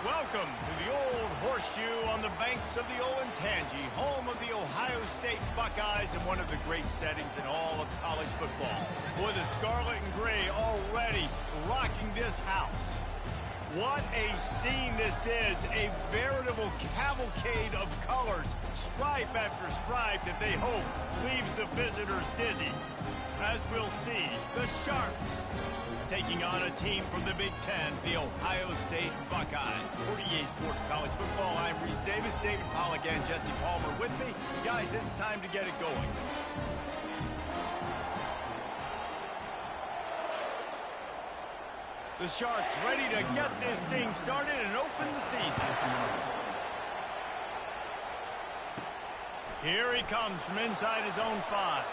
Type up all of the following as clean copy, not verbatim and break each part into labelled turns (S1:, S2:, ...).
S1: Welcome to the Old Horseshoe on the banks of the Olentangy, home of the Ohio State Buckeyes and one of the great settings in all of college football. Boy, the scarlet and gray already rocking this house. What a scene this is, a veritable cavalcade of colors, stripe after stripe that they hope leaves the visitors dizzy. As we'll see, the Sharks taking on a team from the Big Ten, the Ohio State Buckeyes. 48 Sports College Football, I'm Reese Davis, David Pollack and Jesse Palmer with me. Guys, it's time to get it going. The Sharks ready to get this thing started and open the season. Here he comes from inside his own 5.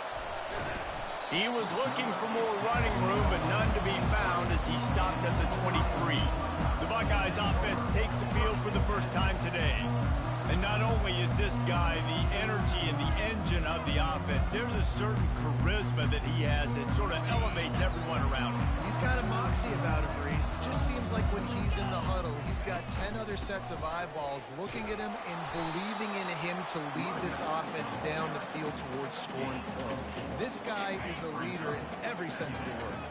S1: He was looking for more running room, but none to be found as he stopped at the 23. The Buckeyes offense takes the field for the first time today. And not only is this guy the energy and the engine of the offense, there's a certain charisma that he has that sort of elevates everyone around him.
S2: He's got a moxie about him, Reese. Just seems like when he's in the huddle, he's got 10 other sets of eyeballs looking at him and believing in him to lead this offense down the field towards scoring points. This guy is a leader in every sense of the word.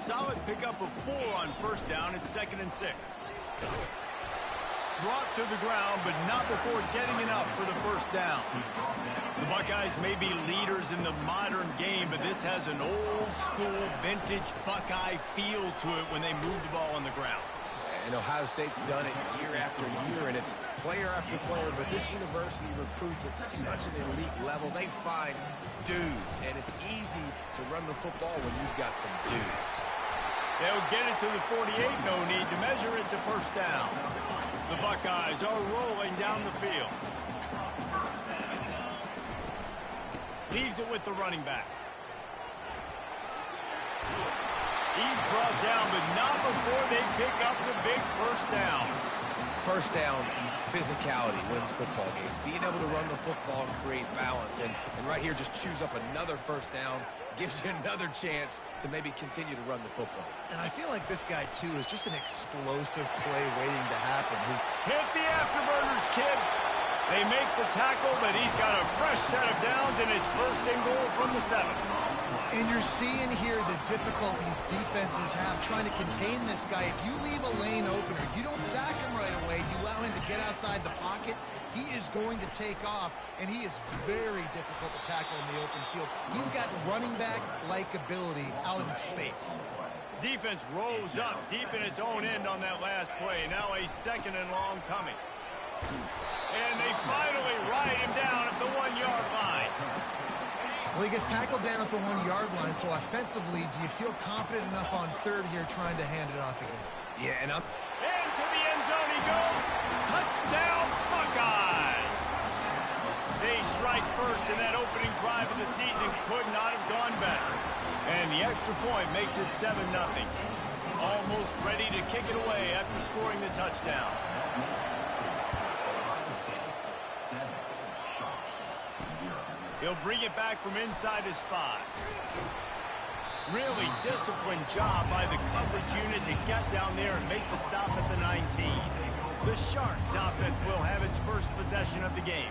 S1: Solid pickup of 4 on first down. It's 2nd and 6. Brought to the ground, but not before getting enough for the first down. The Buckeyes may be leaders in the modern game, but this has an old-school, vintage Buckeye feel to it when they move the ball on the ground.
S3: And Ohio State's done it year after year, and it's player after player, but this university recruits at such an elite level. They find dudes, and it's easy to run the football when you've got some dudes.
S1: They'll get it to the 48, no need to measure. It's a first down. The Buckeyes are rolling down the field. Leaves it with the running back. He's brought down, but not before they pick up the big first down.
S3: First down, physicality wins football games. Being able to run the football and create balance. And right here, just choose up another first down, gives you another chance to maybe continue to run the football.
S2: And I feel like this guy, too, is just an explosive play waiting to happen.
S1: Hit the afterburners, kid. They make the tackle, but he's got a fresh set of downs, and it's 1st and goal from the 7.
S2: And you're seeing here the difficulties defenses have trying to contain this guy. If you leave a lane opener, you don't sack him right away, you allow him to get outside the pocket, he is going to take off, and he is very difficult to tackle in the open field. He's got running back-like ability out in space.
S1: Defense rose up deep in its own end on that last play. Now a 2nd and long coming. And they finally ride him down at the 1-yard line.
S2: Well, he gets tackled down at the 1-yard line, so offensively, do you feel confident enough on 3rd here trying to hand it off again?
S3: Yeah, and
S1: into the end zone he goes. Touchdown, Buckeyes! They strike first, and that opening drive of the season could not have gone better. And the extra point makes it 7-0. Almost ready to kick it away after scoring the touchdown. He'll bring it back from inside his 5. Really disciplined job by the coverage unit to get down there and make the stop at the 19. The Sharks offense will have its first possession of the game.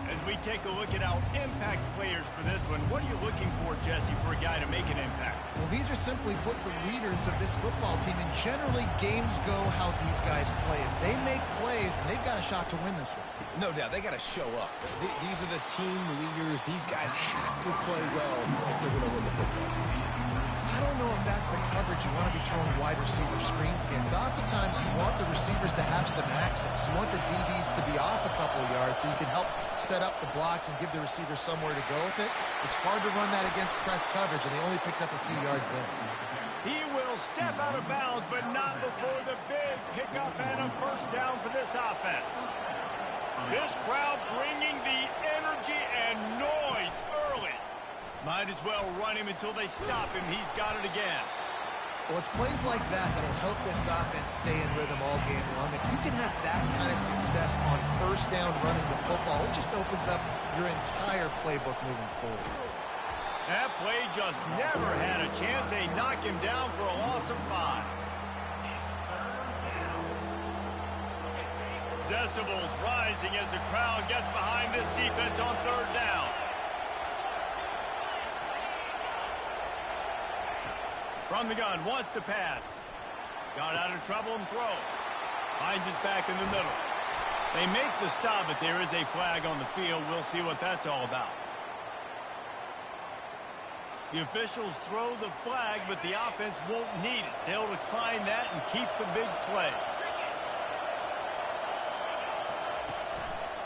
S1: As we take a look at our impact players for this one, what are you looking for, Jesse, for a guy to make an impact?
S2: Well, these are simply put the leaders of this football team, and generally games go how these guys play. If they make plays, they've got a shot to win this one.
S3: no doubt, they got to show up. These are the team leaders. These guys have to play well if they're going to win the football game.
S2: I don't know if that's the coverage you want to be throwing wide receiver screens against. Oftentimes, you want the receivers to have some access. You want the DBs to be off a couple of yards so you can help set up the blocks and give the receiver somewhere to go with it. It's hard to run that against press coverage, and they only picked up a few yards there.
S1: He will step out of bounds, but not before the big pickup and a first down for this offense. This crowd bringing the energy and noise early. Might as well run him until they stop him. He's got it again.
S2: Well, it's plays like that that'll help this offense stay in rhythm all game long. If you can have that kind of success on first down running the football, it just opens up your entire playbook moving forward.
S1: That play just never had a chance. They knock him down for a loss of 5. Decibels rising as the crowd gets behind this defense on third down. From the gun, wants to pass. Got out of trouble and throws. Finds his back in the middle. They make the stop, but there is a flag on the field. We'll see what that's all about. The officials throw the flag, but the offense won't need it. They'll decline that and keep the big play.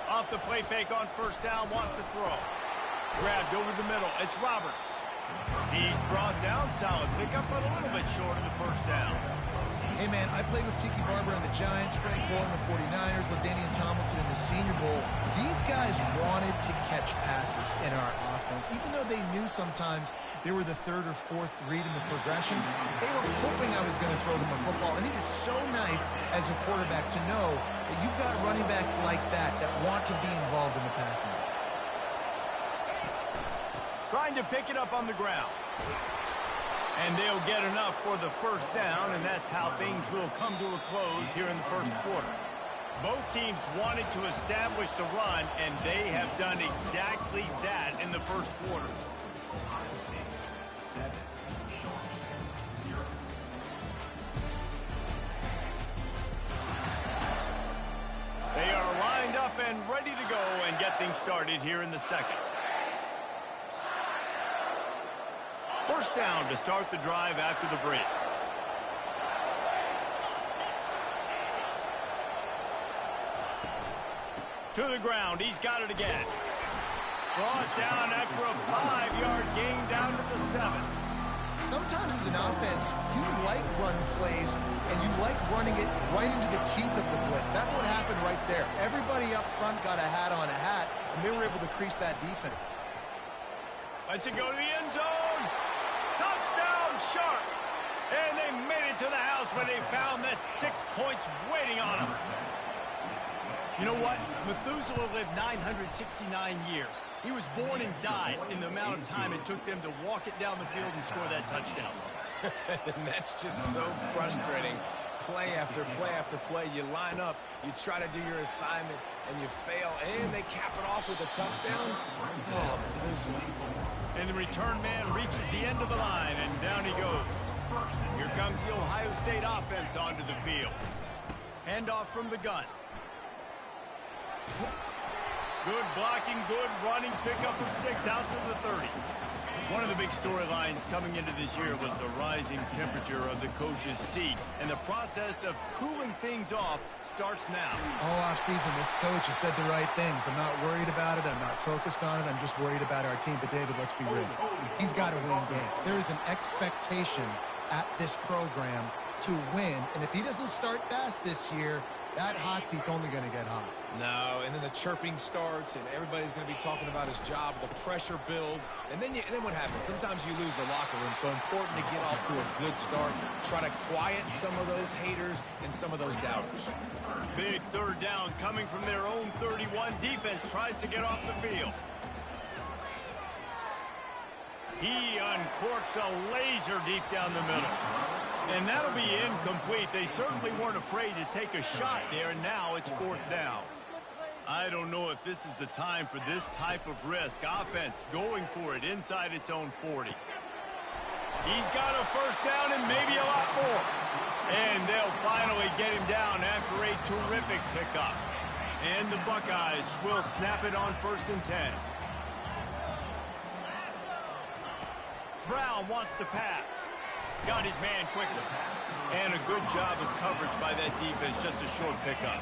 S1: Off the play fake on first down, wants to throw. Grabbed over the middle. It's Roberts. He's brought down. Solid pickup, but a little bit short of the first down.
S2: Hey, man, I played with Tiki Barber and the Giants, Frank Gore and the 49ers, LaDainian Tomlinson in the Senior Bowl. These guys wanted to catch passes in our offense. Even though they knew sometimes they were the third or fourth read in the progression, they were hoping I was going to throw them a football. And it is so nice as a quarterback to know that you've got running backs like that that want to be involved in the passing game.
S1: Trying to pick it up on the ground. And they'll get enough for the first down, and that's how things will come to a close here in the first quarter. Both teams wanted to establish the run, and they have done exactly that in the first quarter. They are lined up and ready to go and get things started here in the second. First down to start the drive after the break. To the ground. He's got it again. Brought down after a 5-yard gain down to the 7.
S2: Sometimes as an offense, you like run plays, and you like running it right into the teeth of the blitz. That's what happened right there. Everybody up front got a hat on a hat, and they were able to crease that defense.
S1: Let's it go to the end zone. Touchdown, Sharks! And they made it to the house when they found that 6 points waiting on them. You know what? Methuselah lived 969 years. He was born and died in the amount of time it took them to walk it down the field and score that touchdown.
S3: And that's just so frustrating. Play after play after play. You line up, you try to do your assignment, and you fail, and they cap it off with a touchdown. Oh, Methuselah.
S1: And the return man reaches the end of the line, and down he goes. Here comes the Ohio State offense onto the field. Handoff from the gun. Good blocking, good running, pickup of 6 out to the 30. One of the big storylines coming into this year was the rising temperature of the coach's seat, and the process of cooling things off starts now.
S2: All offseason, this coach has said the right things. I'm not worried about it. I'm not focused on it. I'm just worried about our team. But, David, let's be real. He's got to win games. There is an expectation at this program to win, and if he doesn't start fast this year, that hot seat's only going to get hot.
S3: No, and then the chirping starts, and everybody's going to be talking about his job. The pressure builds, and then what happens? Sometimes you lose the locker room, so important to get off to a good start. Try to quiet some of those haters and some of those doubters.
S1: Big third down coming from their own 31. Defense tries to get off the field. He uncorks a laser deep down the middle. And that'll be incomplete. They certainly weren't afraid to take a shot there, and now it's fourth down. I don't know if this is the time for this type of risk. Offense going for it inside its own 40. He's got a first down and maybe a lot more. And they'll finally get him down after a terrific pickup. And the Buckeyes will snap it on 1st and 10. Brown wants to pass. Got his man quickly. And a good job of coverage by that defense, just a short pickup.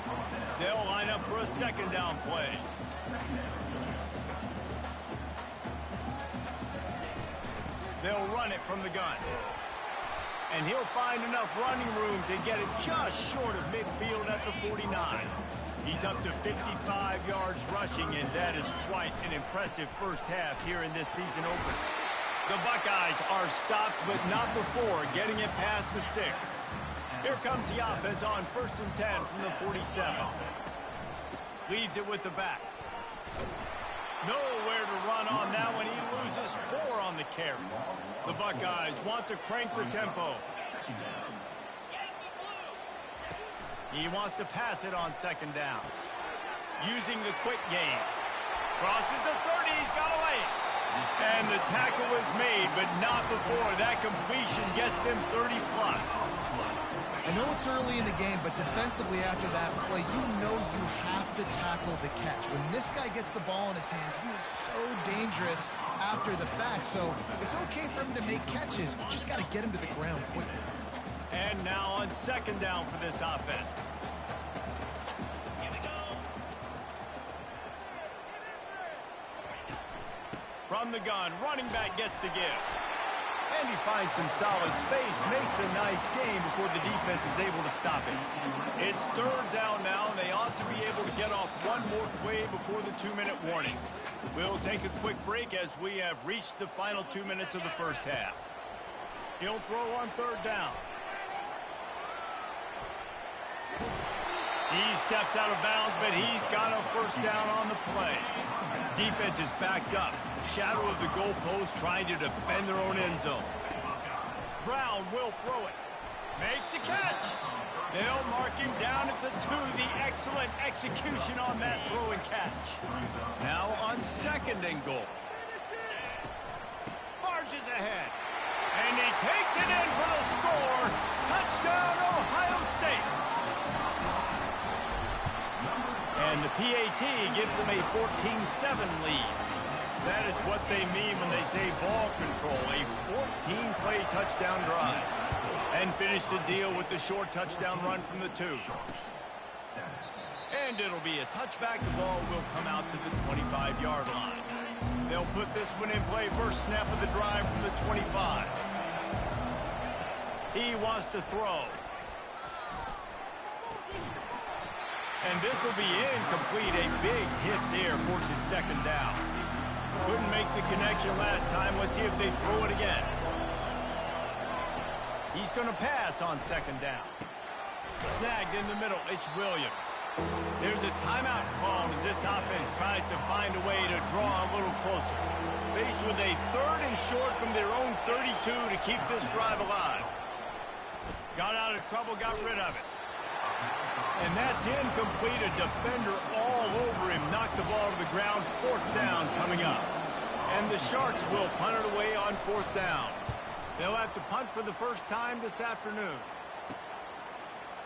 S1: They'll line up for a second down play. They'll run it from the gun. And he'll find enough running room to get it just short of midfield at the 49. He's up to 55 yards rushing, and that is quite an impressive first half here in this season opener. The Buckeyes are stopped, but not before getting it past the sticks. Here comes the offense on 1st and 10 from the 47. Leaves it with the back. Nowhere to run on that one. He loses 4 on the carry. The Buckeyes want to crank the tempo. He wants to pass it on second down. Using the quick game. Crosses the 30. He's got away. And the tackle is made, but not before that completion gets them 30-plus.
S2: I know it's early in the game, but defensively after that play, you know you have to tackle the catch. When this guy gets the ball in his hands, he is so dangerous after the fact. So it's okay for him to make catches. You just got to get him to the ground quickly.
S1: And now on second down for this offense. From the gun, running back gets to give. And he finds some solid space, makes a nice game before the defense is able to stop it. It's third down now, and they ought to be able to get off one more play before the 2-minute warning. We'll take a quick break as we have reached the final 2 minutes of the first half. He'll throw on third down. He steps out of bounds, but he's got a first down on the play. Defense is backed up. Shadow of the goalpost trying to defend their own end zone. Brown will throw it. Makes the catch. They'll mark him down at the 2. The excellent execution on that throw and catch. Now on second and goal. Marches ahead. And he takes it in for the score. Touchdown, Ohio State. And the PAT gives them a 14-7 lead. That is what they mean when they say ball control. A 14-play touchdown drive. And finish the deal with the short touchdown run from the 2. And it'll be a touchback. The ball will come out to the 25-yard line. They'll put this one in play. First snap of the drive from the 25. He wants to throw. And this will be incomplete. A big hit there forces second down. Couldn't make the connection last time. Let's see if they throw it again. He's going to pass on second down. Snagged in the middle. It's Williams. There's a timeout call as this offense tries to find a way to draw a little closer. Faced with a third and short from their own 32 to keep this drive alive. Got out of trouble, got rid of it. And that's incomplete. A defender all over him. Knocked the ball to the ground. Fourth down coming up. And the Sharks will punt it away on fourth down. They'll have to punt for the first time this afternoon.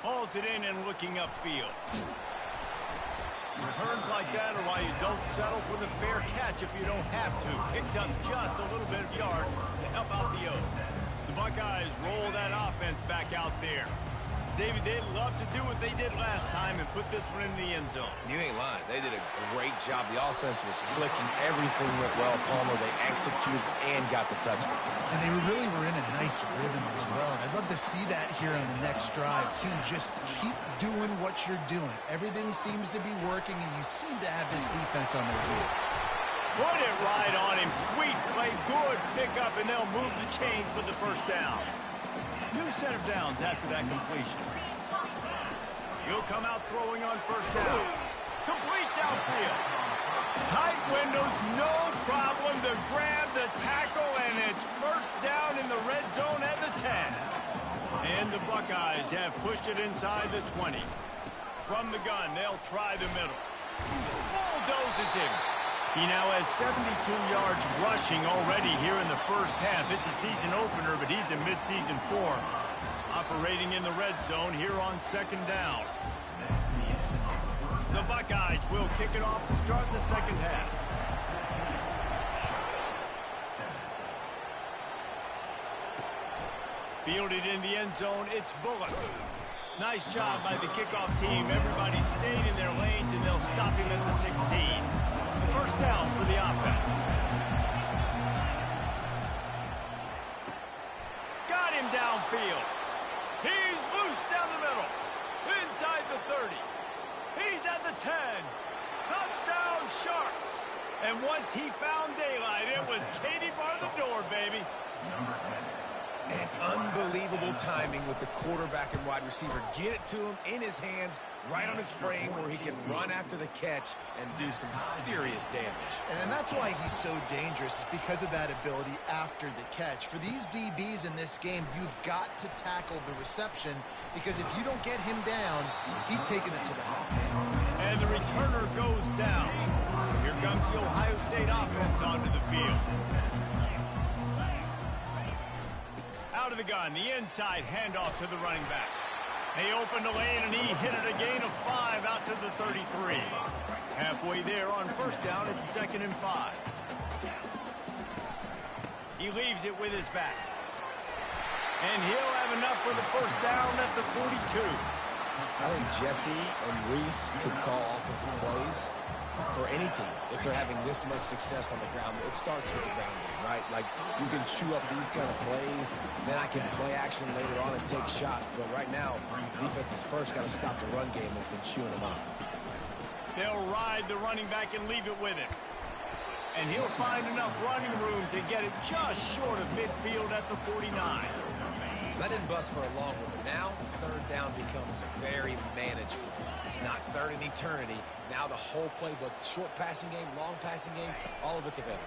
S1: Hauls it in and looking upfield. Returns like that are why you don't settle for the fair catch if you don't have to. Picks up just a little bit of yards to help out the O's. The Buckeyes roll that offense back out there. David, they'd love to do what they did last time and put this one in the end zone.
S3: You ain't lying. They did a great job. The offense was clicking. Everything went well. Palmer, they executed and got the touchdown.
S2: And they really were in a nice rhythm as well. And I'd love to see that here on the next drive, too. Just keep doing what you're doing. Everything seems to be working, and you seem to have this defense on their heels.
S1: Put it right on him. Sweet play. Good pickup, and they'll move the chains for the first down. New set of downs after that completion. He'll come out throwing on first down. Complete downfield. Tight windows, no problem to grab the tackle, and it's first down in the red zone at the 10. And the Buckeyes have pushed it inside the 20. From the gun, they'll try the middle. Bulldozes him. He now has 72 yards rushing already here in the first half. It's a season opener, but he's in midseason form. Operating in the red zone here on second down. The Buckeyes will kick it off to start the second half. Fielded in the end zone, it's Bullock. Nice job by the kickoff team. Everybody stayed in their lanes, and they'll stop him at the 16. First down for the offense. Got him downfield. He's loose down the middle. Inside the 30. He's at the 10. Touchdown, Sharks. And once he found daylight, it was Katie bar the door, baby.
S3: And unbelievable timing with the quarterback and wide receiver. Get it to him in his hands right on his frame where he can run after the catch and do some serious damage.
S2: And that's why he's so dangerous, because of that ability after the catch. For these DBs in this game, you've got to tackle the reception, because if you don't get him down, he's taking it to the house.
S1: And the returner goes down. Here comes the Ohio State offense onto the field. Out of the gun, the inside handoff to the running back. They opened a lane, and he hit it a gain of 5 out to the 33. Halfway there on first down, it's 2nd and 5. He leaves it with his back. And he'll have enough for the first down at the 42.
S3: I think Jesse and Reese could call offensive plays for any team if they're having this much success on the ground. It starts with the ground game, right? Like, you can chew up these kind of plays, then I can play action later on and take shots. But right now, defense has first got to stop the run game that's been chewing them up.
S1: They'll ride the running back and leave it with him. And he'll find enough running room to get it just short of midfield at the 49.
S3: That didn't bust for a long one, but now third down becomes very manageable. It's not third in eternity. Now the whole playbook, short passing game, long passing game, all of it's available.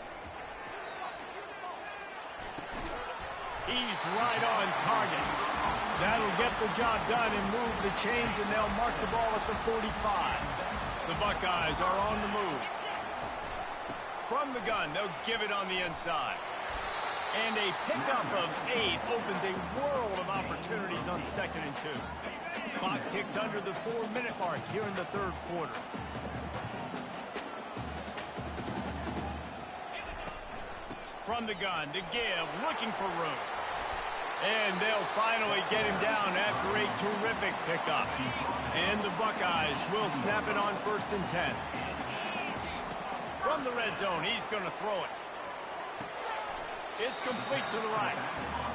S1: He's right on target. That'll get the job done and move the chains, and they'll mark the ball at the 45. The Buckeyes are on the move. From the gun, they'll give it on the inside. And a pickup of 8 opens a world of opportunities on 2nd and 2. Clock ticks under the 4-minute mark here in the third quarter. From the gun to give, looking for room. And they'll finally get him down after a terrific pickup. And the Buckeyes will snap it on 1st and 10. From the red zone, he's going to throw it. It's complete to the right.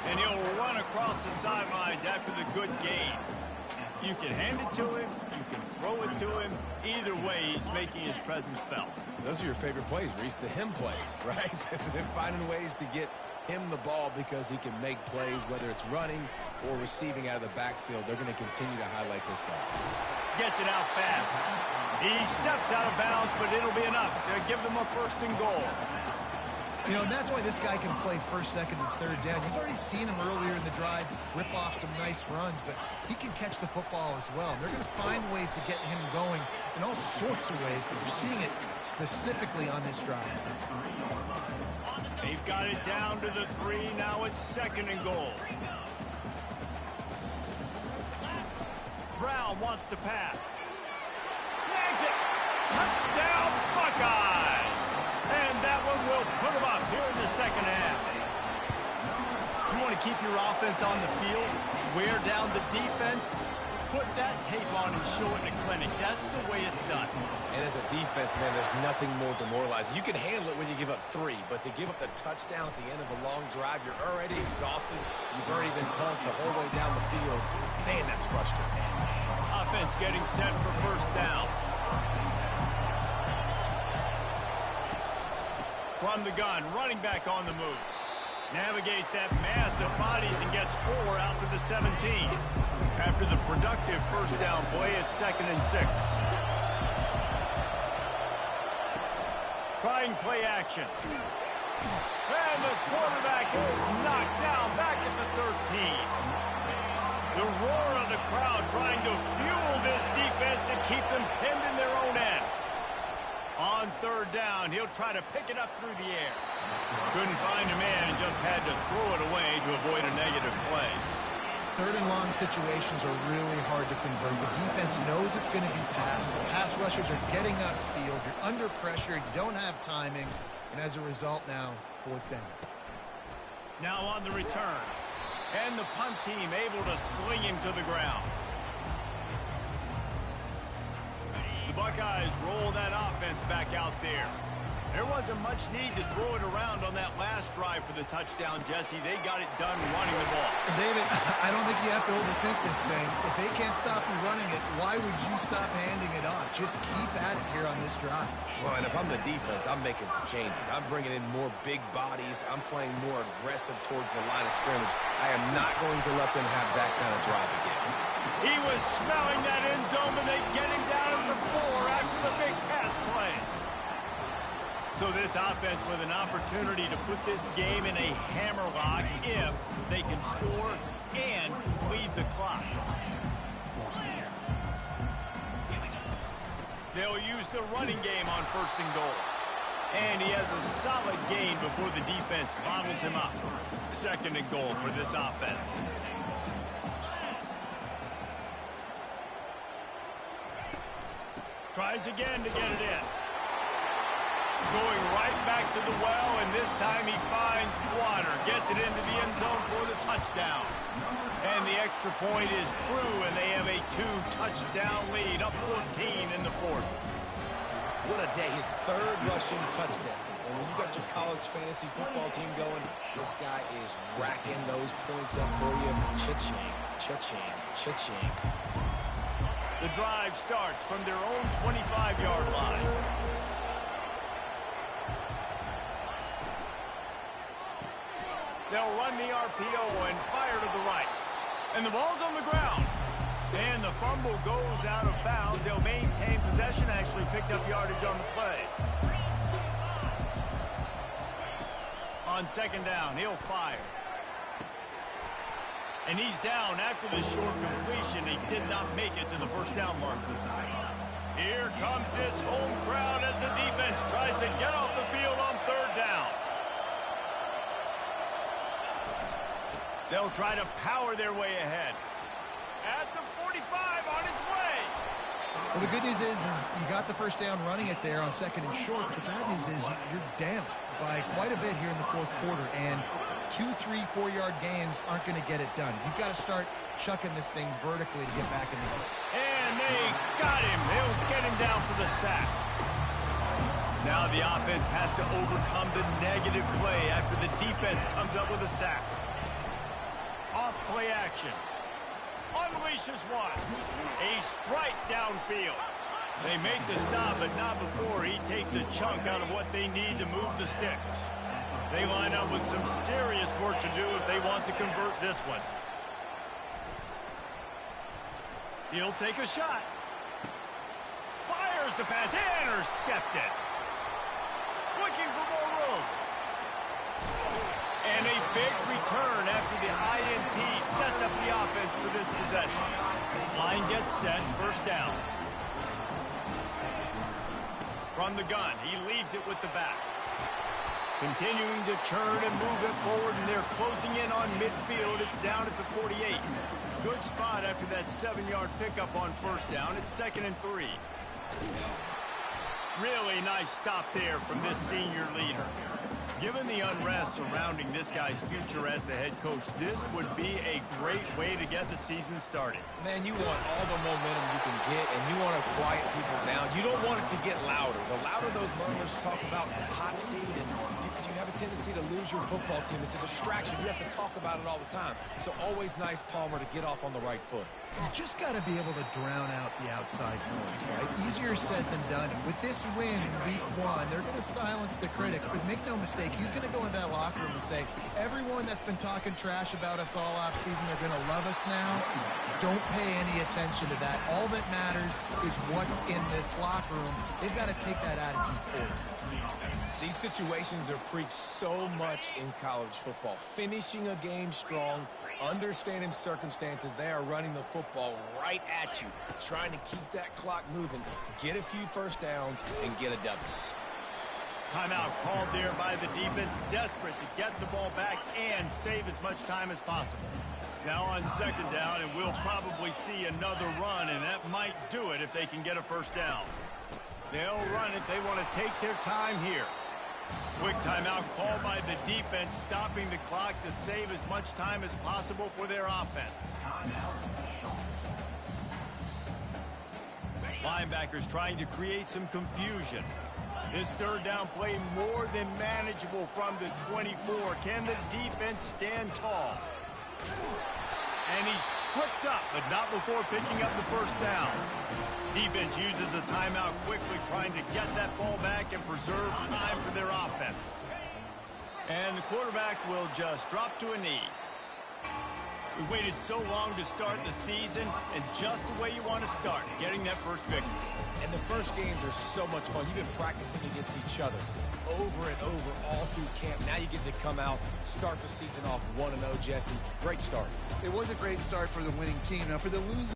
S1: And he'll run across the sidelines after the good gain. You can hand it to him. You can throw it to him. Either way, he's making his presence felt.
S3: Those are your favorite plays, Reese, the him plays, right? They're finding ways to get him the ball because he can make plays, whether it's running or receiving out of the backfield. They're going to continue to highlight this guy.
S1: Gets it out fast. He steps out of bounds, but it'll be enough to give them a 1st and goal.
S2: You know, and that's why this guy can play 1st, 2nd, and 3rd down. You've already seen him earlier in the drive rip off some nice runs, but he can catch the football as well. And they're going to find ways to get him going in all sorts of ways, but we're seeing it specifically on this drive.
S1: They've got it down to the 3. Now it's 2nd and goal. Brown wants to pass. Snags it. Touchdown, Buckeyes. And that one will put them up here in the 2nd half. You want to keep your offense on the field, wear down the defense, put that tape on and show it in a clinic. That's the way it's done.
S3: And as a defense, man, there's nothing more demoralizing. You can handle it when you give up 3, but to give up the touchdown at the end of a long drive, you're already exhausted. You've already been pumped the whole way down the field. Man, that's frustrating.
S1: Offense getting set for 1st down. From the gun, running back on the move. Navigates that mass of bodies and gets 4 out to the 17. After the productive 1st down play, it's 2nd and 6. Trying play action. And the quarterback is knocked down back at the 13. The roar of the crowd trying to fuel this defense to keep them pinned in their own end. On 3rd down, he'll try to pick it up through the air. Couldn't find a man and just had to throw it away to avoid a negative play.
S2: 3rd and long situations are really hard to convert. The defense knows it's going to be passed. The pass rushers are getting upfield. You're under pressure. You don't have timing. And as a result now, 4th down.
S1: Now on the return. And the punt team able to sling him to the ground. The Buckeyes roll that offense back out there. There wasn't much need to throw it around on that last drive for the touchdown, Jesse. They got it done running the ball.
S2: David, I don't think you have to overthink this thing. If they can't stop you running it, why would you stop handing it off? Just keep at it here on this drive.
S3: Well, and if I'm the defense, I'm making some changes. I'm bringing in more big bodies. I'm playing more aggressive towards the line of scrimmage. I am not going to let them have that kind of drive again.
S1: He was smelling that end zone, but they get him down to 4 after the big pass play. So this offense with an opportunity to put this game in a hammerlock if they can score and lead the clock. They'll use the running game on 1st and goal. And he has a solid gain before the defense bottles him up. 2nd and goal for this offense. Tries again to get it in. Going right back to the well, and this time he finds water. Gets it into the end zone for the touchdown. And the extra point is true, and they have a 2-touchdown lead, up 14 in the 4th.
S3: What a day. His 3rd rushing touchdown. And when you got your college fantasy football team going, this guy is racking those points up for you. Cha-ching, cha-ching, cha-ching.
S1: The drive starts from their own 25-yard line. They'll run the RPO and fire to the right. And the ball's on the ground. And the fumble goes out of bounds. They'll maintain possession, actually picked up yardage on the play. On 2nd down, he'll fire. And he's down after the short completion. He did not make it to the 1st down marker. Here comes this home crowd as the defense tries to get off the field on 3rd down. They'll try to power their way ahead. At the 45, on its way.
S2: Well, the good news is you got the 1st down running it there on 2nd and short, but the bad news is you're down by quite a bit here in the 4th quarter, and 2, 3, 4-yard gains aren't going to get it done. You've got to start chucking this thing vertically to get back in the game.
S1: And they got him. They'll get him down for the sack. Now the offense has to overcome the negative play after the defense comes up with a sack. Off play action. Unleashes one. A strike downfield. They make the stop, but not before he takes a chunk out of what they need to move the sticks. They line up with some serious work to do if they want to convert this one. He'll take a shot. Fires the pass. Intercepted. Looking for more room. And a big return after the INT sets up the offense for this possession. Line gets set, 1st down. From the gun, he leaves it with the back. Continuing to churn and move it forward, and they're closing in on midfield. It's down at the 48. Good spot after that 7-yard pickup on 1st down. It's 2nd and 3. Really nice stop there from this senior leader. Given the unrest surrounding this guy's future as the head coach, this would be a great way to get the season started.
S3: Man, you want all the momentum you can get, and you want to quiet people down. You don't want it to get louder. The louder those murmurs talk about hot seat, and you have a tendency to lose your football team. It's a distraction. You have to talk about it all the time. So always nice, Palmer, to get off on the right foot.
S2: You just got to be able to drown out the outside noise, right? Easier said than done. With this win in week 1, they're going to silence the critics, but make no mistake, he's going to go into that locker room and say, everyone that's been talking trash about us all off season, they're going to love us now. Don't pay any attention to that. All that matters is what's in this locker room. They've got to take that attitude forward.
S3: These situations are preached so much in college football. Finishing a game strong, understanding circumstances. They are running the football right at you, trying to keep that clock moving, get a few 1st downs, and get a W.
S1: Timeout called there by the defense, desperate to get the ball back and save as much time as possible. Now on 2nd down, and we'll probably see another run, and that might do it if they can get a 1st down. They'll run it. They want to take their time here. Quick timeout called by the defense, stopping the clock to save as much time as possible for their offense. Linebackers trying to create some confusion. This 3rd down play more than manageable from the 24. Can the defense stand tall? And he's tripped up, but not before picking up the 1st down. Defense uses a timeout quickly, trying to get that ball back and preserve time for their offense. And the quarterback will just drop to a knee. We waited so long to start the season, and just the way you want to start, getting that first victory.
S3: And the first games are so much fun. You've been practicing against each other over and over all through camp. Now you get to come out, start the season off 1-0, Jesse. Great start.
S2: It was a great start for the winning team. Now for the losing